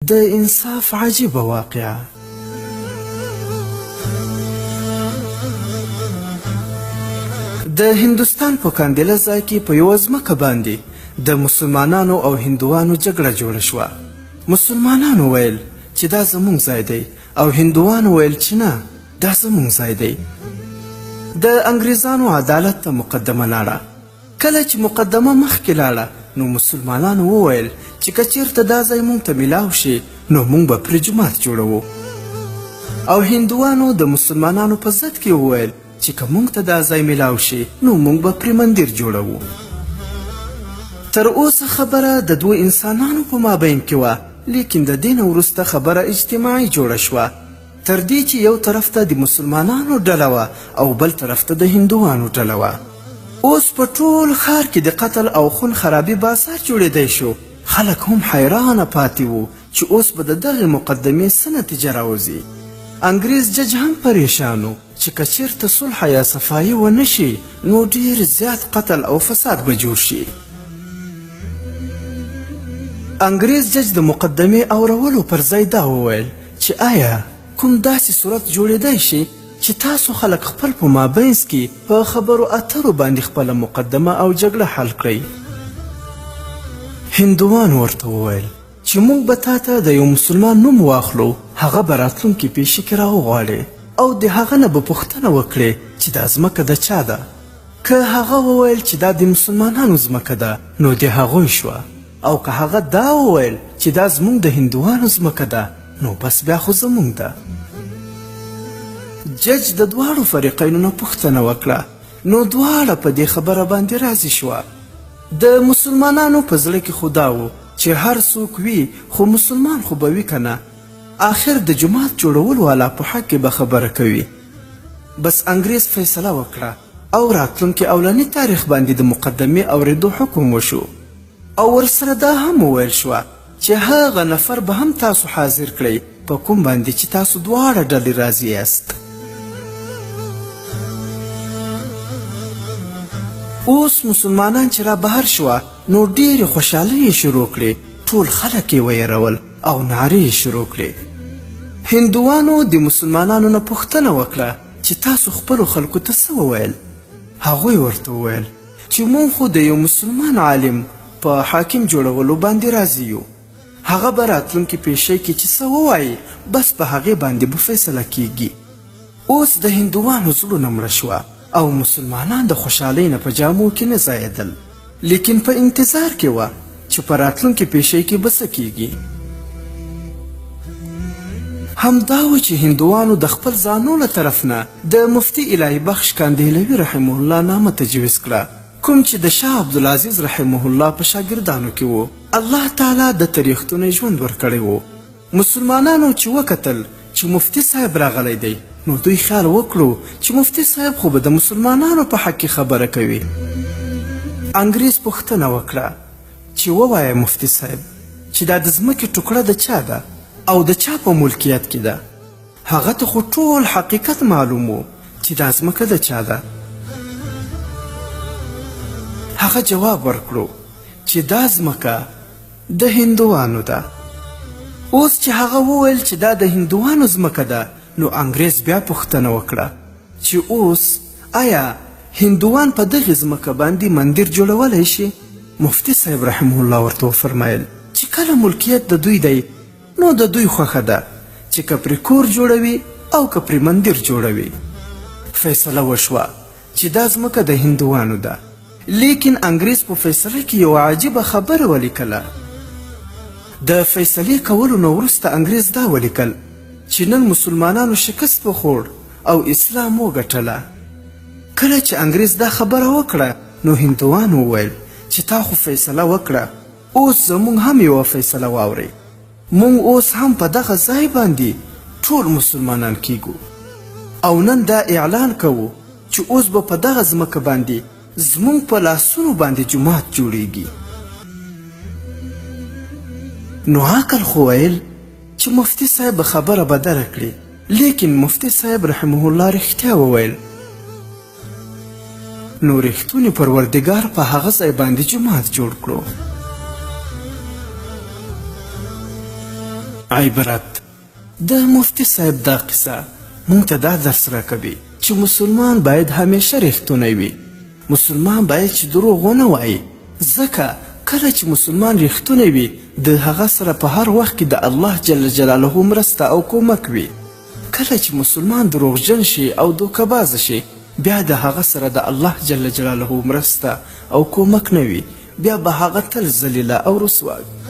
د انصاف عجیبه واقعه. د هندوستان په کاندله ځای کې په یوه ځمکه باندې د مسلمانانو او هندوانو جګړه جوړه شوه. مسلمانانو ویل چې دا زموږ ځای دی او هندوانو ویل چې نه، دا زموږ ځای دی. د انګریزانو عدالت ته مقدمه لاړه. کله چې مقدمه مخکې لاړه نو مسلمانانو وویل چې که چېرته دا ځای موږ ته میلاو شي نو موږ به پرې جومات جوړوو. او هندوانو د مسلمانانو په ضد کې وویل چې که موږ ته دا ځای میلاو شي نو موږ به پرې مندر جوړوو. تر اوسه خبره د دوه انسانانو په مابین کې وه، لیکن د دې نه وروسته خبره اجتماعي جوړه شوه، تر دې چې یو طرف ته د مسلمانانو ډله وه او بل طرف ته د هندوانو ډله وه. اوس په ټول ښار کې د قتل او خون خرابي بازار جوړېدی شو. خلک هم حیرانه پاتې وو چې اوس به د دغې مقدمې څه نتیجه راوځي. انګریز جج هم پریشان و چې که چېرته صلح یا صفایي ونه شي نو ډېر زیات قتل او فساد به جوړ شي. انګریز جج د مقدمې اورولو پر ځای دا وویل چې آیا کوم داسې صورت جوړېدی شي چې تاسو خلک خپل په مابینځ کې په خبرو اترو باندې خپله مقدمه او جګړه حل کړئ؟ هندوان ورته وویل چې موږ به تا ته د یو مسلمان نوم واخلو، هغه به راتلونکي پیښې کې راوغواړې او د هغه نه به پوښتنه وکړې چې دا ځمکه د چا ده. که هغه وویل چې دا د مسلمانانو ځمکه ده نو د هغوی شوه، او که هغه دا وویل چې دا زموږ د هندوانو ځمکه ده نو بس بیا خو زموږ ده. جج د دواړو فریقینو نه پوښتنه وکړه، نو دواړه په دې خبره باندې راضي شوه. د مسلمانانو په زړه کې خو دا و چې هر څوک وي خو مسلمان خو به وي که نه، آخر د جومات جوړولو والا په حق کې به خبره کوي. بس انګریز فیصله وکړه او راتلونکي اولني تاریخ باندې د مقدمې اورېدو حکم وشو، او ورسره دا هم وویل شوه چې هغه نفر به هم تاسو حاضر کړئ په کوم باندې چې تاسو دواړه ډلې راضي یاست. اوس مسلمانان چې را بهر شوه نو ډېرې خوشحالۍ یې شروع کړې، ټول خلک یې ویرول او نارې یې شروع کړې. هندوانو د مسلمانانو نه پوښتنه وکړه چې تاسو خپلو خلکو ته څه وویل؟ هغوی ورته وویل چې موږ خو د یو مسلمان عالم په حاکم جوړولو باندې راضي یو، هغه به راتلونکي پیښې کې چې څه ووایي بس په هغې باندې به فیصله کیږي. اوس د هندوانو زړونه مړه شوه او مسلمانان د خوشحالۍ نه په جامو کې نه ځایېدل، لیکن په انتظار کې وه چې په راتلونکي پیښې کې به څه کیږي. همدا و چې هندوانو د خپل ځانو له طرف نه د مفتي الهي بخش کاندهلوي رحمه الله نامه تجویز کړه، کوم چې د شاه عبدالعزیز رحمه الله په شاګردانو کې و. الله تعالی د تریختونی ژوند ورکړی و. مسلمانانو چې وکتل چې مفتي صاحب راغلی دی نو دوی خیال وکړو چې مفتي صاحب خو به د مسلمانانو په حق کې خبره کوي. انګریز پوښتنه وکړه چې ووایه مفتي صاحب چې دا د ځمکې ټوکړه د چا ده او د چا په ملکیت کې ده؟ هغه ته خو ټول حقیقت معلوم و چې دا ځمکه د چا ده. هغه جواب ورکړو چې دا ځمکه د هندوانو ده. اوس چې هغه وویل چې دا د هندوانو ځمکه ده نو انګریز بیا پوښتنه وکړه چې اوس آیا هندوان په دغې ځمکه باندې مندر جوړولی شي؟ مفتي صاحب رحمه الله ورته وفرمایل چې کله ملکیت د دوی دی نو د دوی خوښه ده چې که پرې کور جوړوي او که پرې مندر جوړوي. فیصله وشوه چې دا ځمکه د هندوانو ده، لیکن انګریز په فیصله کې یو عجیبه خبره ولیکله. د فیصلې کولو نه وروسته انګریز دا ولیکل چې نن مسلمانانو شکست وخوړ او اسلام وګټله. کله چې انګریز دا خبره وکړه نو هندوان وویل چې تا خو فیصله وکړه، اوس زموږ هم یوه فیصله واورئ. موږ اوس هم په دغه ځای باندې ټول مسلمانان کیږو او نن دا اعلان کوو چې اوس به په دغه ځمکه باندې زموږ په لاسونو باندې جومات جوړیږي. نو عقل خو ویل چې مفتي صاحب خبره بدله کړي، لیکن مفتي صاحب رحمه الله رښتیا وویل. نو رښتونی پروردګار په هغه ځای باندې جومات جوړ کړو. عبرت د مفتی صاحب دا قصه مونږ ته دا درس راکوي چې مسلمان باید همیشه رښتونی وي. مسلمان باید چې دروغ ونه وایي، ځکه کله چې مسلمان رښتونی وي د هغه سره په هر وخت کې د الله جل جلاله مرسته او کومک وي. کله چې مسلمان دروغجن شي او دوکهبازه شي بیا د هغه سره د الله جل جلاله مرسته او کومک نه وي، بیا به هغه تل ذلیله او رسوا وي.